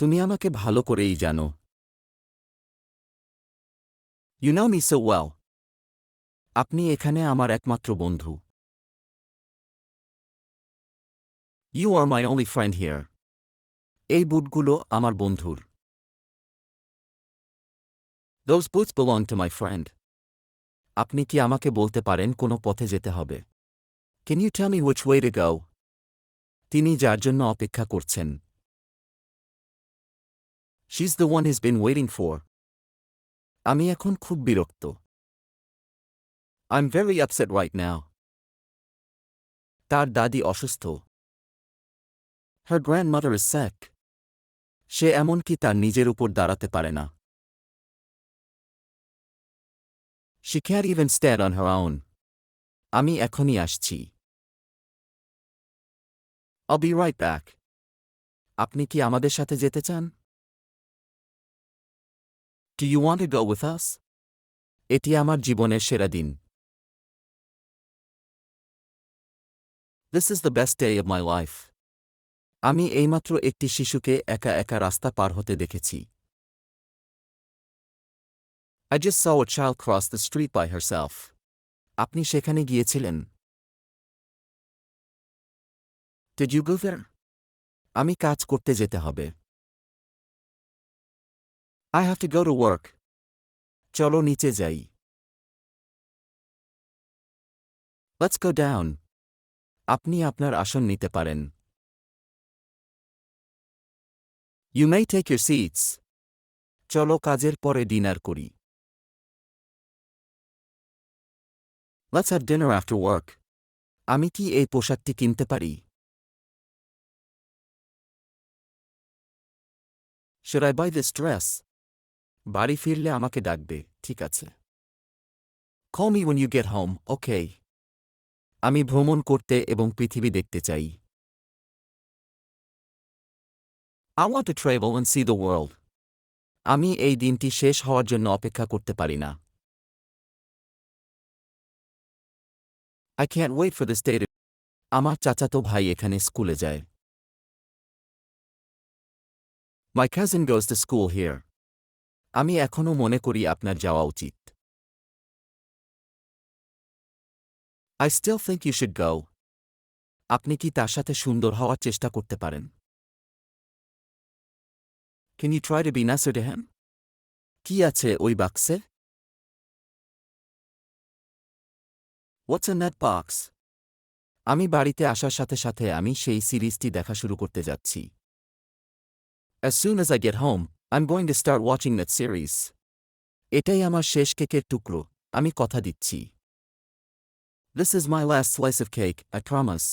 তুমি আমাকে ভালো করেই জানো। You know me so well. আপনি এখানে আমার একমাত্র বন্ধু। You are my only friend here. এই বুটগুলো আমার বন্ধুর। Those boots belong to my friend. আপনি কি আমাকে বলতে পারেন কোন পথে যেতে হবে? Can you tell me which way to go? তিনি যার জন্য অপেক্ষা করছেন। She's the one he's been waiting for. আমি এখন খুব বিরক্ত। I'm very upset right now. তার দাদি অসুস্থ। Her grandmother is sick. সে এমনকি তার নিজের উপর দাঁড়াতে পারে না। She can't even stand on her own. আমি এখনই আসছি। I'll be right back. আপনি কি আমাদের সাথে যেতে চান? Do you want to go with us? এটি আমার জীবনের সেরা দিন। This is the best day of my life. আমি এইমাত্র একটি শিশুকে একা একা রাস্তা পার হতে দেখেছি। I just saw a child cross the street by herself. আপনি সেখানে গিয়েছিলেন? Did you go there? আমি কাজ করতে যেতে হবে। I have to go to work. চলো নিচে যাই। Let's go down. আপনি আপনার আসন নিতে পারেন। You may take your seats. চলো কাজের পরে ডিনার করি। Let's have dinner after work. আমি কি এই পোশাকটি কিনতে পারি? Should I buy this dress? বাড়ি ফিরলে আমাকে ডাকবে, ঠিক আছে। Call me when you get home, okay? আমি ভ্রমণ করতে এবং পৃথিবী দেখতে চাই। I want to travel and see the world. আমি এই দিনটি শেষ হওয়ার জন্য অপেক্ষা করতে পারি না। I can't wait for this day to... আমার চাচাতো ভাই এখানে স্কুলে যায়। My cousin goes to school here. আমি এখনও মনে করি আপনার যাওয়া উচিত। I still think you should go. আপনি কি তার সাথে সুন্দর হওয়ার চেষ্টা করতে পারেন? Can you try to be nicer to him? কি আছে ওই বাক্সে? What's in that box? আমি বাড়িতে আসার সাথে সাথে আমি সেই সিরিজটি দেখা শুরু করতে যাচ্ছি। As soon as I get home, I'm going to start watching that series. এটাই আমার শেষ কেকের টুকরো, আমি কথা দিচ্ছি। This is my last slice of cake, I promise.